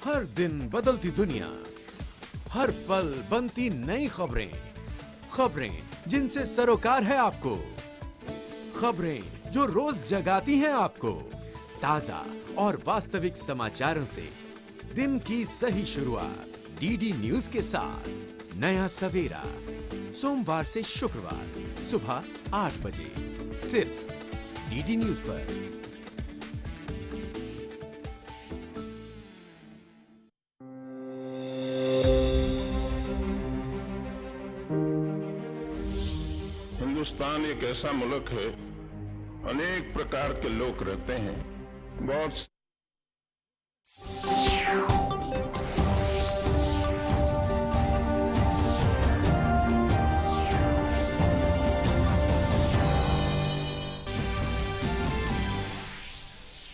हर दिन बदलती दुनिया, हर पल बनती नई खबरें, खबरें जिनसे सरोकार है आपको, खबरें जो रोज जगाती हैं आपको। ताजा और वास्तविक समाचारों से दिन की सही शुरुआत डीडी न्यूज के साथ। नया सवेरा सोमवार से शुक्रवार सुबह 8 बजे सिर्फ डीडी न्यूज पर। हिंदुस्तान एक ऐसा मुल्क है, अनेक प्रकार के लोग रहते हैं। बहुत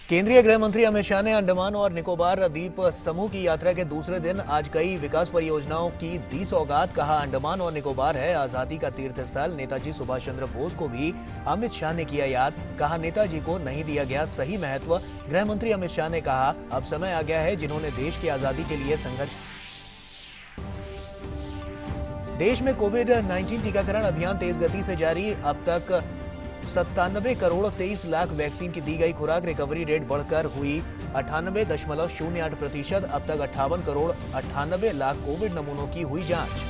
केंद्रीय गृह मंत्री अमित शाह ने अंडमान और निकोबार द्वीप समूह की यात्रा के दूसरे दिन आज कई विकास परियोजनाओं की दी सौगात। कहा, अंडमान और निकोबार है आजादी का तीर्थ स्थल। नेताजी सुभाष चंद्र बोस को भी अमित शाह ने किया याद। कहा, नेताजी को नहीं दिया गया सही महत्व। गृह मंत्री अमित शाह ने कहा, अब समय आ गया है जिन्होंने देश की आजादी के लिए संघर्ष। देश में कोविड-19 टीकाकरण अभियान तेज गति से जारी। अब तक 97 करोड़ 23 लाख वैक्सीन की दी गई खुराक। रिकवरी रेट बढ़कर हुई 98.08%। अब तक 58 करोड़ 98 लाख कोविड नमूनों की हुई जांच।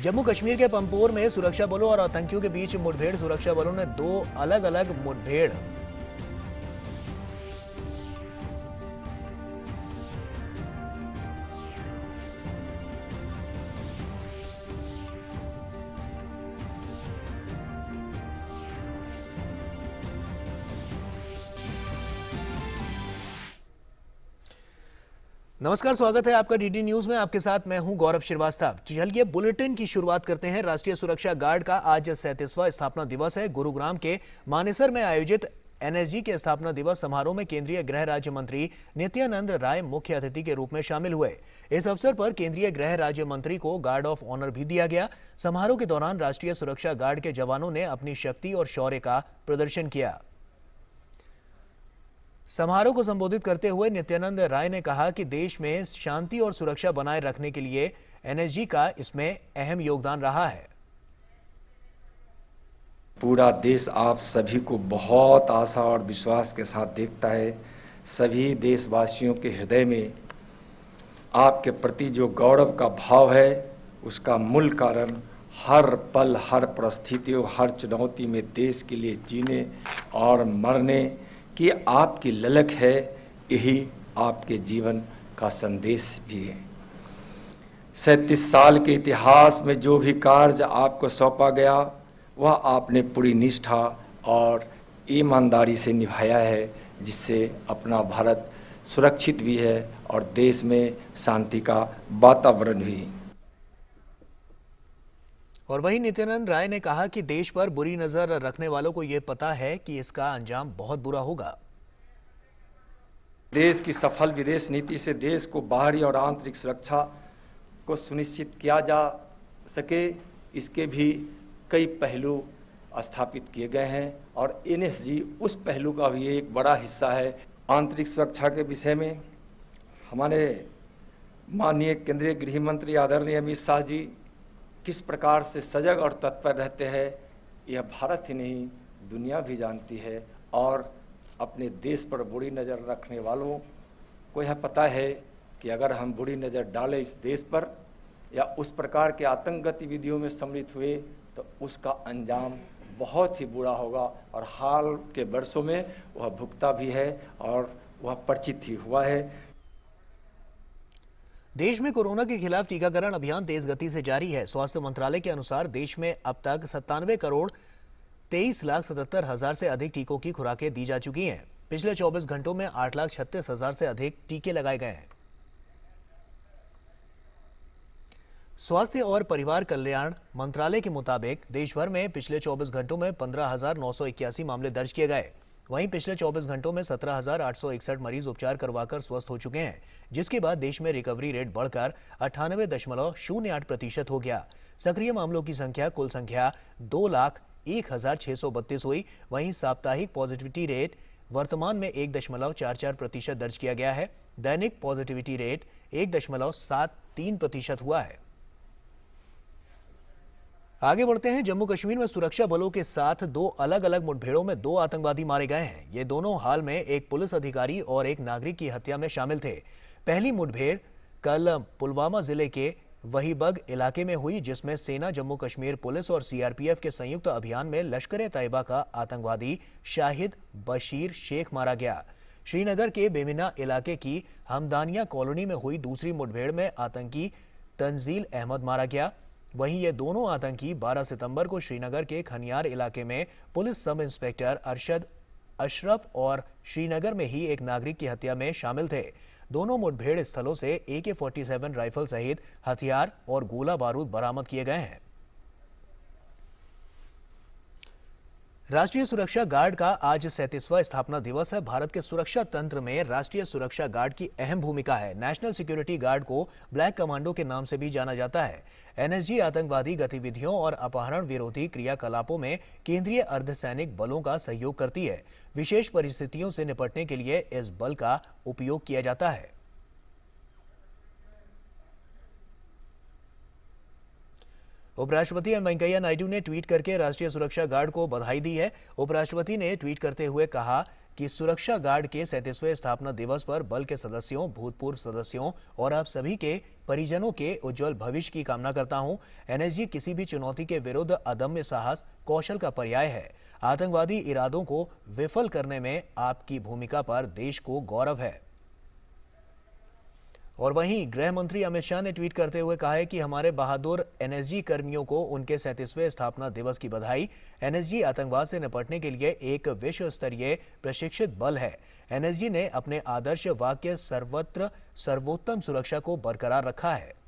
जम्मू कश्मीर के पंपोर में सुरक्षा बलों और आतंकियों के बीच मुठभेड़। सुरक्षा बलों ने 2 अलग-अलग मुठभेड़ नमस्कार, स्वागत है आपका डीडी न्यूज में। आपके साथ मैं हूं गौरव श्रीवास्तव। चलिए बुलेटिन की शुरुआत करते हैं। राष्ट्रीय सुरक्षा गार्ड का आज 37वां स्थापना दिवस है। गुरुग्राम के मानेसर में आयोजित एनएसजी के स्थापना दिवस समारोह में केंद्रीय गृह राज्य मंत्री नित्यानंद राय मुख्य अतिथि के रूप में शामिल हुए। इस अवसर पर केंद्रीय गृह राज्य मंत्री को गार्ड ऑफ ऑनर भी दिया गया। समारोह के दौरान राष्ट्रीय सुरक्षा गार्ड के जवानों ने अपनी शक्ति और शौर्य का प्रदर्शन किया। समारोह को संबोधित करते हुए नित्यानंद राय ने कहा कि देश में शांति और सुरक्षा बनाए रखने के लिए एनएसजी का इसमें अहम योगदान रहा है। पूरा देश आप सभी को बहुत आशा और विश्वास के साथ देखता है। सभी देशवासियों के हृदय में आपके प्रति जो गौरव का भाव है, उसका मूल कारण हर पल, हर परिस्थितियों, हर चुनौती में देश के लिए जीने और मरने कि आपकी ललक है। यही आपके जीवन का संदेश भी है। 37 साल के इतिहास में जो भी कार्य आपको सौंपा गया, वह आपने पूरी निष्ठा और ईमानदारी से निभाया है, जिससे अपना भारत सुरक्षित भी है और देश में शांति का वातावरण भी। और वहीं नित्यानंद राय ने कहा कि देश पर बुरी नजर रखने वालों को यह पता है कि इसका अंजाम बहुत बुरा होगा। देश की सफल विदेश नीति से देश को बाहरी और आंतरिक सुरक्षा को सुनिश्चित किया जा सके, इसके भी कई पहलू स्थापित किए गए हैं और एनएसजी उस पहलू का भी एक बड़ा हिस्सा है। आंतरिक सुरक्षा के विषय में हमारे माननीय केंद्रीय गृह मंत्री आदरणीय अमित शाह जी किस प्रकार से सजग और तत्पर रहते हैं, यह भारत ही नहीं दुनिया भी जानती है। और अपने देश पर बुरी नज़र रखने वालों को यह पता है कि अगर हम बुरी नज़र डालें इस देश पर या उस प्रकार के आतंक गतिविधियों में सम्मिलित हुए तो उसका अंजाम बहुत ही बुरा होगा। और हाल के वर्षों में वह भुगता भी है और वह परिचित ही हुआ है। देश में कोरोना के खिलाफ टीकाकरण अभियान तेज गति से जारी है। स्वास्थ्य मंत्रालय के अनुसार देश में अब तक 97 करोड़ 23 लाख 77 हजार से अधिक टीकों की खुराकें दी जा चुकी हैं। पिछले 24 घंटों में 8 लाख 36 हजार से अधिक टीके लगाए गए हैं। स्वास्थ्य और परिवार कल्याण मंत्रालय के मुताबिक देश भर में पिछले 24 घंटों में 15,981 मामले दर्ज किए गए। वहीं पिछले 24 घंटों में 17,861 मरीज उपचार करवाकर स्वस्थ हो चुके हैं, जिसके बाद देश में रिकवरी रेट बढ़कर 98.08% हो गया। सक्रिय मामलों की संख्या कुल संख्या 2,01,632 हुई। वहीं साप्ताहिक पॉजिटिविटी रेट वर्तमान में 1.44% दर्ज किया गया है। दैनिक पॉजिटिविटी रेट 1.73% हुआ है। आगे बढ़ते हैं। जम्मू कश्मीर में सुरक्षा बलों के साथ दो अलग अलग मुठभेड़ों में 2 आतंकवादी मारे गए हैं। ये दोनों हाल में एक पुलिस अधिकारी और एक नागरिक की हत्या में शामिल थे। पहली मुठभेड़ कल पुलवामा जिले के वहीबग इलाके में हुई, जिसमें सेना, जम्मू कश्मीर पुलिस और सीआरपीएफ के संयुक्त अभियान में लश्कर-ए-तैयबा का आतंकवादी शाहिद बशीर शेख मारा गया। श्रीनगर के बेमिना इलाके की हमदानिया कॉलोनी में हुई दूसरी मुठभेड़ में आतंकी तंजील अहमद मारा गया। वहीं ये दोनों आतंकी 12 सितंबर को श्रीनगर के खनियार इलाके में police sub inspector Arshad Ashraf और श्रीनगर में ही एक नागरिक की हत्या में शामिल थे। दोनों मुठभेड़ स्थलों से AK-47 राइफल सहित हथियार और गोला बारूद बरामद किए गए हैं। राष्ट्रीय सुरक्षा गार्ड का आज 37वां स्थापना दिवस है। भारत के सुरक्षा तंत्र में राष्ट्रीय सुरक्षा गार्ड की अहम भूमिका है। नेशनल सिक्योरिटी गार्ड को ब्लैक कमांडो के नाम से भी जाना जाता है। NSG आतंकवादी गतिविधियों और अपहरण विरोधी क्रियाकलापों में केंद्रीय अर्धसैनिक बलों का सहयोग करती है। विशेष परिस्थितियों से निपटने के लिए इस बल का उपयोग किया जाता है। उपराष्ट्रपति एम वेंकैया नायडू ने ट्वीट करके राष्ट्रीय सुरक्षा गार्ड को बधाई दी है। उपराष्ट्रपति ने ट्वीट करते हुए कहा कि सुरक्षा गार्ड के 37वें स्थापना दिवस पर बल के सदस्यों, भूतपूर्व सदस्यों और आप सभी के परिजनों के उज्जवल भविष्य की कामना करता हूं। NSG किसी भी चुनौती के विरुद्ध अदम्य साहस, कौशल का पर्याय है। आतंकवादी इरादों को विफल करने में आपकी भूमिका पर देश को गौरव है। और वहीं गृह मंत्री अमित शाह ने ट्वीट करते हुए कहा है कि हमारे बहादुर NSG कर्मियों को उनके 37वें स्थापना दिवस की बधाई। NSG आतंकवाद से निपटने के लिए एक विश्व स्तरीय प्रशिक्षित बल है। NSG ने अपने आदर्श वाक्य सर्वत्र सर्वोत्तम सुरक्षा को बरकरार रखा है।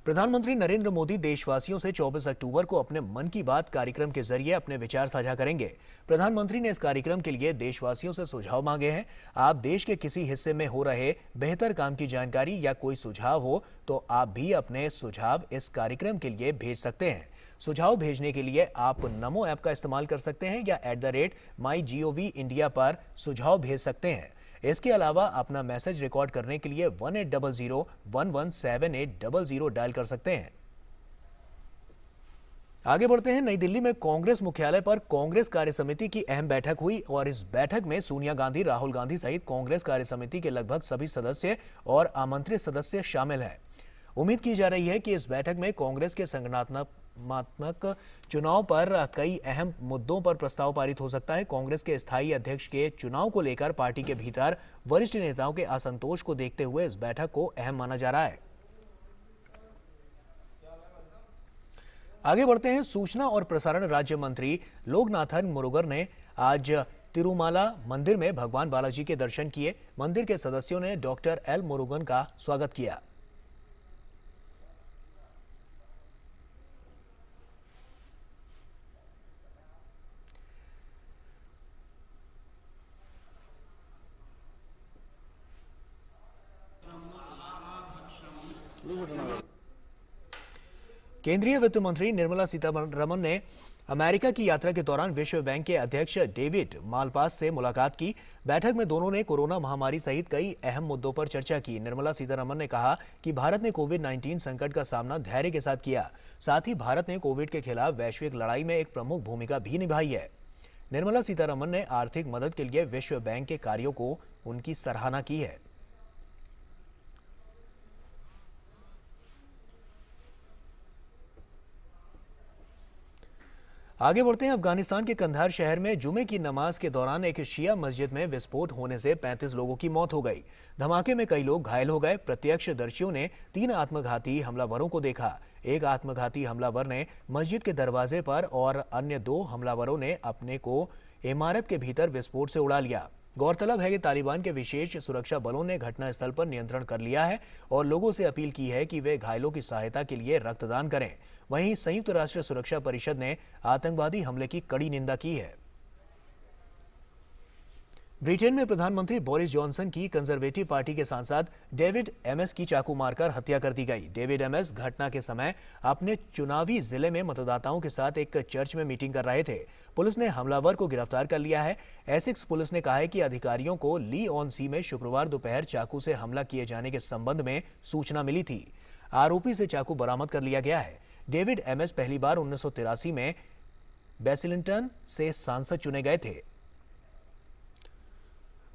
प्रधानमंत्री नरेंद्र मोदी देशवासियों से 24 अक्टूबर को अपने मन की बात कार्यक्रम के जरिए अपने विचार साझा करेंगे। प्रधानमंत्री ने इस कार्यक्रम के लिए देशवासियों से सुझाव मांगे हैं। आप देश के किसी हिस्से में हो रहे बेहतर काम की जानकारी या कोई सुझाव हो तो आप भी अपने सुझाव इस कार्यक्रम के लिए भेज सकते हैं। सुझाव भेजने के लिए आप नमो ऐप का इस्तेमाल कर सकते हैं या @mygov इंडिया पर सुझाव भेज सकते हैं। इसके अलावा अपना मैसेज रिकॉर्ड करने के लिए 1800117800 डायल कर सकते हैं। आगे बढ़ते हैं। नई दिल्ली में कांग्रेस मुख्यालय पर कांग्रेस कार्य समिति की अहम बैठक हुई और इस बैठक में सोनिया गांधी, राहुल गांधी सहित कांग्रेस कार्य समिति के लगभग सभी सदस्य और आमंत्रित सदस्य शामिल हैं। उम्मीद की जा रही है कि इस बैठक में कांग्रेस के संगठनात्मक चुनाव पर कई अहम मुद्दों पर प्रस्ताव पारित हो सकता है। कांग्रेस के स्थायी अध्यक्ष के चुनाव को लेकर पार्टी के भीतर वरिष्ठ नेताओं के असंतोष को देखते हुए इस बैठक को अहम माना जा रहा है। आगे बढ़ते हैं। सूचना और प्रसारण राज्य मंत्री लोकनाथन मुरुगन ने आज तिरुमाला मंदिर में भगवान बालाजी के दर्शन किए। मंदिर के सदस्यों ने डॉक्टर एल मुरुगन का स्वागत किया। केंद्रीय वित्त मंत्री निर्मला सीतारमण ने अमेरिका की यात्रा के दौरान विश्व बैंक के अध्यक्ष डेविड मालपास से मुलाकात की। बैठक में दोनों ने कोरोना महामारी सहित कई अहम मुद्दों पर चर्चा की। निर्मला सीतारमण ने कहा कि भारत ने कोविड-19 संकट का सामना धैर्य के साथ किया। साथ ही भारत ने कोविड के खिलाफ वैश्विक लड़ाई में एक प्रमुख भूमिका भी निभाई है। निर्मला सीतारमण ने आर्थिक मदद के लिए विश्व बैंक के कार्यों को उनकी सराहना की है। आगे बढ़ते हैं। अफगानिस्तान के कंधार शहर में जुमे की नमाज के दौरान एक शिया मस्जिद में विस्फोट होने से 35 लोगों की मौत हो गई। धमाके में कई लोग घायल हो गए। प्रत्यक्षदर्शियों ने 3 आत्मघाती हमलावरों को देखा। एक आत्मघाती हमलावर ने मस्जिद के दरवाजे पर और अन्य 2 हमलावरों ने अपने को इमारत के भीतर विस्फोट से उड़ा लिया। गौरतलब है कि तालिबान के विशेष सुरक्षा बलों ने घटनास्थल पर नियंत्रण कर लिया है और लोगों से अपील की है कि वे घायलों की सहायता के लिए रक्तदान करें। वहीं संयुक्त राष्ट्र सुरक्षा परिषद ने आतंकवादी हमले की कड़ी निंदा की है। ब्रिटेन में प्रधानमंत्री बोरिस जॉनसन की कंजर्वेटिव पार्टी के सांसद डेविड एमएस की चाकू मारकर हत्या कर दी गई। डेविड एमएस घटना के समय अपने चुनावी जिले में मतदाताओं के साथ एक चर्च में मीटिंग कर रहे थे। पुलिस ने हमलावर को गिरफ्तार कर लिया है। एसेक्स पुलिस ने कहा है कि अधिकारियों को ली ऑन सी में शुक्रवार दोपहर चाकू से हमला किए जाने के संबंध में सूचना मिली थी। आरोपी से चाकू बरामद कर लिया गया है। डेविड एमएस पहली बार 1983 में बेसिलिंगटन से सांसद चुने गए थे।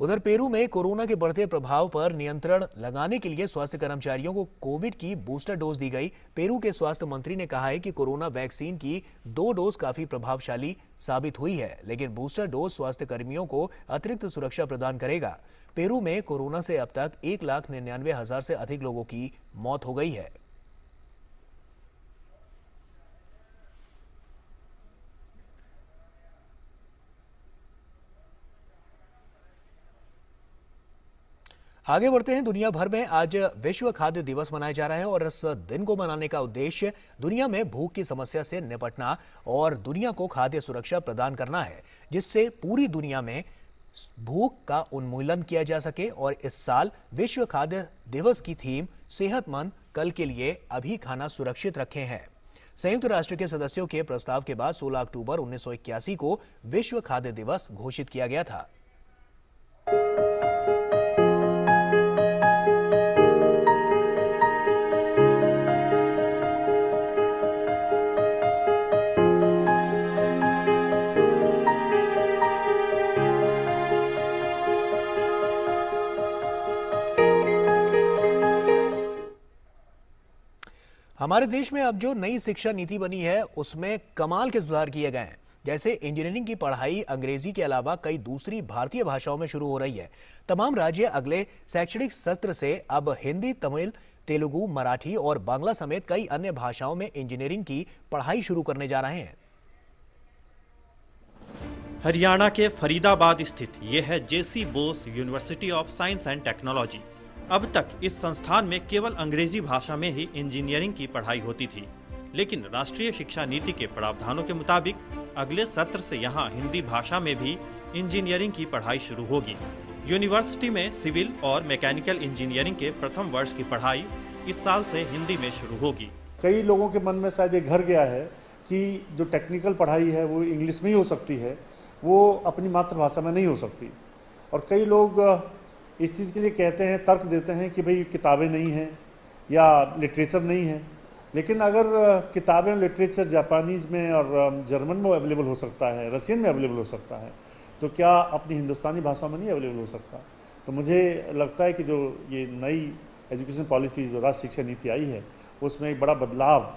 उधर पेरू में कोरोना के बढ़ते प्रभाव पर नियंत्रण लगाने के लिए स्वास्थ्य कर्मचारियों को कोविड की बूस्टर डोज दी गई। पेरू के स्वास्थ्य मंत्री ने कहा है कि कोरोना वैक्सीन की 2 डोज काफी प्रभावशाली साबित हुई है, लेकिन बूस्टर डोज स्वास्थ्य कर्मियों को अतिरिक्त सुरक्षा प्रदान करेगा। पेरू में कोरोना से अब तक 1,99,000 से अधिक लोगों की मौत हो गई है। आगे बढ़ते हैं। दुनिया भर में आज विश्व खाद्य दिवस मनाया जा रहा है और इस दिन को मनाने का उद्देश्य दुनिया में भूख की समस्या से निपटना और दुनिया को खाद्य सुरक्षा प्रदान करना है, जिससे पूरी दुनिया में भूख का उन्मूलन किया जा सके। और इस साल विश्व खाद्य दिवस की थीम सेहतमंद कल के लिए अभी खाना सुरक्षित रखें है। संयुक्त राष्ट्र के सदस्यों के प्रस्ताव के बाद 16 अक्टूबर 1981 को विश्व खाद्य दिवस घोषित किया गया था। हमारे देश में अब जो नई शिक्षा नीति बनी है उसमें कमाल के सुधार किए गए हैं। जैसे इंजीनियरिंग की पढ़ाई अंग्रेजी के अलावा कई दूसरी भारतीय भाषाओं में शुरू हो रही है। तमाम राज्य अगले शैक्षणिक सत्र से अब हिंदी, तमिल, तेलुगु, मराठी और बांग्ला समेत कई अन्य भाषाओं में इंजीनियरिंग की पढ़ाई शुरू करने जा रहे हैं। हरियाणा के फरीदाबाद स्थित यह है J C Bose university of science and technology. अब तक इस संस्थान में केवल अंग्रेजी भाषा में ही इंजीनियरिंग की पढ़ाई होती थी, लेकिन राष्ट्रीय शिक्षा नीति के प्रावधानों के मुताबिक अगले सत्र से यहाँ हिंदी भाषा में भी इंजीनियरिंग की पढ़ाई शुरू होगी। यूनिवर्सिटी में सिविल और मैकेनिकल इंजीनियरिंग के प्रथम वर्ष की पढ़ाई इस साल से हिंदी में शुरू होगी। कई लोगों के मन में शायद ये घर गया है कि जो टेक्निकल पढ़ाई है वो इंग्लिश में ही हो सकती है, वो अपनी मातृभाषा में नहीं हो सकती। और कई लोग इस चीज़ के लिए कहते हैं, तर्क देते हैं कि भाई किताबें नहीं हैं या लिटरेचर नहीं है। लेकिन अगर किताबें, लिटरेचर जापानीज़ में और जर्मन में अवेलेबल हो सकता है, रशियन में अवेलेबल हो सकता है, तो क्या अपनी हिंदुस्तानी भाषा में नहीं अवेलेबल हो सकता? तो मुझे लगता है कि जो ये नई एजुकेशन पॉलिसी, जो राष्ट्रीय शिक्षा नीति आई है, उसमें एक बड़ा बदलाव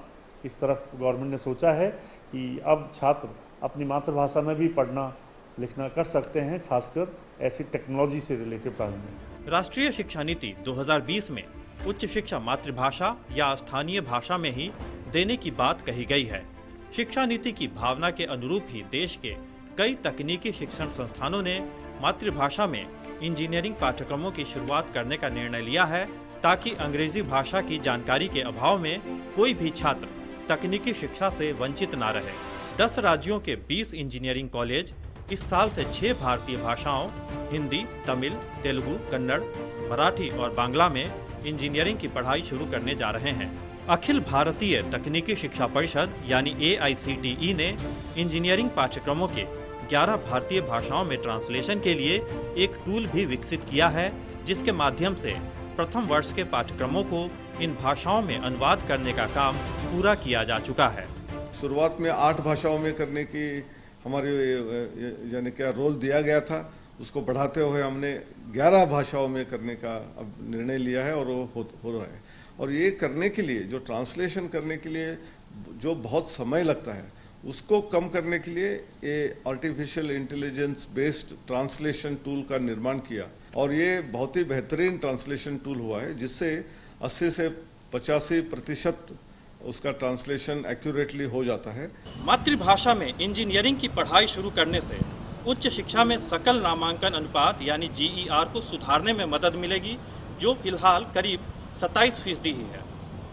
इस तरफ गवर्नमेंट ने सोचा है कि अब छात्र अपनी मातृभाषा में भी पढ़ना लिखना कर सकते हैं, खासकर ऐसी टेक्नोलॉजी से रिलेटेड पढ़ाई में। राष्ट्रीय शिक्षा नीति 2020 में उच्च शिक्षा मातृभाषा या स्थानीय भाषा में ही देने की बात कही गई है। शिक्षा नीति की भावना के अनुरूप ही देश के कई तकनीकी शिक्षण संस्थानों ने मातृभाषा में इंजीनियरिंग पाठ्यक्रमों की शुरुआत करने का निर्णय लिया है, ताकि अंग्रेजी भाषा की जानकारी के अभाव में कोई भी छात्र तकनीकी शिक्षा से वंचित न रहे। 10 राज्यों के 20 इंजीनियरिंग कॉलेज इस साल से 6 भारतीय भाषाओं हिंदी, तमिल, तेलुगु, कन्नड़, मराठी और बांग्ला में इंजीनियरिंग की पढ़ाई शुरू करने जा रहे हैं। अखिल भारतीय तकनीकी शिक्षा परिषद यानी AICTE ने इंजीनियरिंग पाठ्यक्रमों के 11 भारतीय भाषाओं में ट्रांसलेशन के लिए एक टूल भी विकसित किया है, जिसके माध्यम से प्रथम वर्ष के पाठ्यक्रमों को इन भाषाओं में अनुवाद करने का काम पूरा किया जा चुका है। शुरुआत में 8 भाषाओं में करने की हमारे यानी क्या रोल दिया गया था, उसको बढ़ाते हुए हमने 11 भाषाओं में करने का अब निर्णय लिया है और वो हो रहा है। और ये करने के लिए, जो ट्रांसलेशन करने के लिए जो बहुत समय लगता है, उसको कम करने के लिए ये artificial intelligence based translation tool का निर्माण किया। और ये बहुत ही बेहतरीन ट्रांसलेशन टूल हुआ है, जिससे 80 से 85% उसका ट्रांसलेशन एक्यूरेटली हो जाता है। मातृभाषा में इंजीनियरिंग की पढ़ाई शुरू करने से उच्च शिक्षा में सकल नामांकन अनुपात यानी GER को सुधारने में मदद मिलेगी, जो फिलहाल करीब 27% ही है।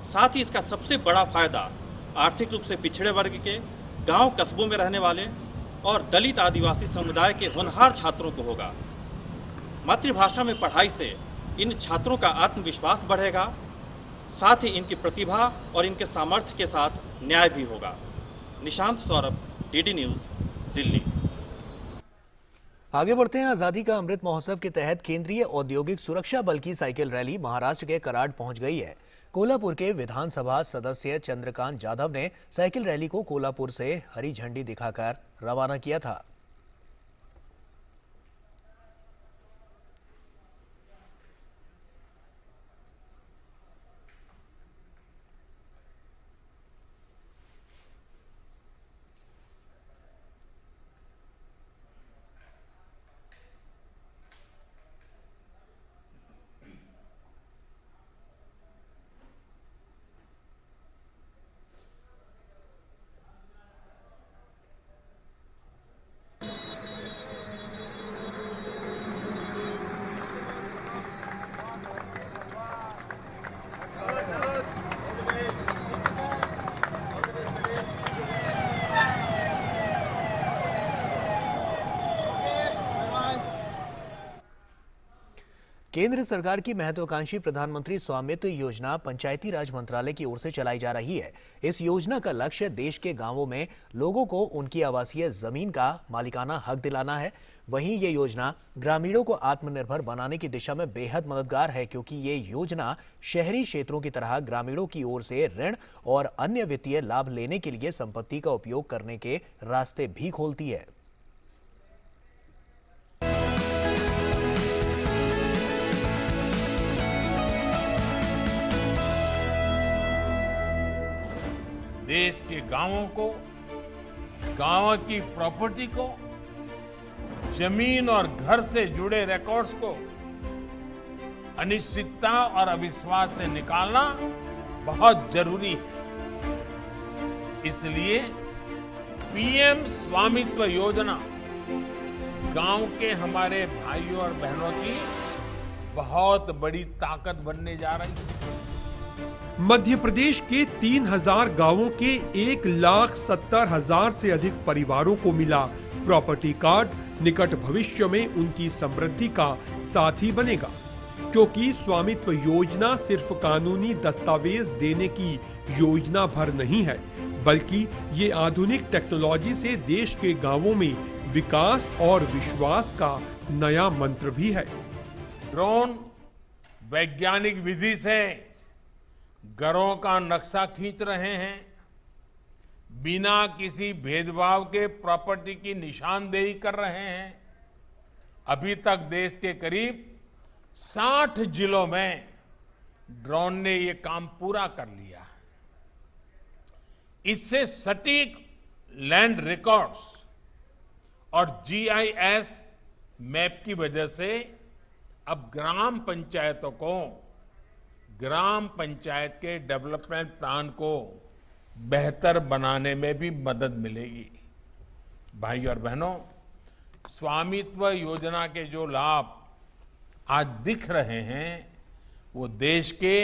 साथ ही इसका सबसे बड़ा फायदा आर्थिक रूप से पिछड़े वर्ग के, गांव कस्बों में रहने वाले और दलित आदिवासी समुदाय के होनहार छात्रों को होगा। मातृभाषा में पढ़ाई से इन छात्रों का आत्मविश्वास बढ़ेगा, साथ ही इनकी प्रतिभा और इनके सामर्थ्य के साथ न्याय भी होगा। Nishant Saurabh, DD news, Delhi. आगे बढ़ते हैं। आजादी का अमृत महोत्सव के तहत केंद्रीय औद्योगिक सुरक्षा बल की साइकिल रैली महाराष्ट्र के कराड पहुंच गई है। कोल्हापुर के विधानसभा सदस्य चंद्रकांत जाधव ने साइकिल रैली को कोल्हापुर से हरी झंडी दिखाकर रवाना किया था। केंद्र सरकार की महत्वाकांक्षी प्रधानमंत्री स्वामित्व योजना पंचायती राज मंत्रालय की ओर से चलाई जा रही है। इस योजना का लक्ष्य देश के गांवों में लोगों को उनकी आवासीय जमीन का मालिकाना हक दिलाना है। वहीं ये योजना ग्रामीणों को आत्मनिर्भर बनाने की दिशा में बेहद मददगार है, क्योंकि ये योजना शहरी क्षेत्रों की तरह ग्रामीणों की ओर से ऋण और अन्य वित्तीय लाभ लेने के लिए संपत्ति का उपयोग करने के रास्ते भी खोलती है। देश के गांवों को, गांव की प्रॉपर्टी को, जमीन और घर से जुड़े रिकॉर्ड्स को अनिश्चितता और अविश्वास से निकालना बहुत जरूरी है। इसलिए पीएम स्वामित्व योजना गांव के हमारे भाइयों और बहनों की बहुत बड़ी ताकत बनने जा रही है। मध्य प्रदेश के 3000 गांवों के 1,70,000 से अधिक परिवारों को मिला प्रॉपर्टी कार्ड निकट भविष्य में उनकी समृद्धि का साथी बनेगा, क्योंकि स्वामित्व योजना सिर्फ कानूनी दस्तावेज देने की योजना भर नहीं है, बल्कि ये आधुनिक टेक्नोलॉजी से देश के गांवों में विकास और विश्वास का नया मंत्र भी है। ड्रोन वैज्ञानिक विधि से घरों का नक्शा खींच रहे हैं, बिना किसी भेदभाव के प्रॉपर्टी की निशानदेही कर रहे हैं। अभी तक देश के करीब 60 जिलों में ड्रोन ने ये काम पूरा कर लिया है। इससे सटीक लैंड रिकॉर्ड्स और जीआईएस मैप की वजह से अब ग्राम पंचायतों को ग्राम पंचायत के डेवलपमेंट प्लान को बेहतर बनाने में भी मदद मिलेगी। भाई और बहनों, स्वामित्व योजना के जो लाभ आज दिख रहे हैं, वो देश के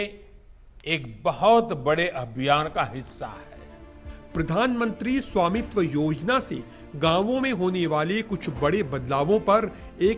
एक बहुत बड़े अभियान का हिस्सा है। प्रधानमंत्री स्वामित्व योजना से गांवों में होने वाले कुछ बड़े बदलावों पर एक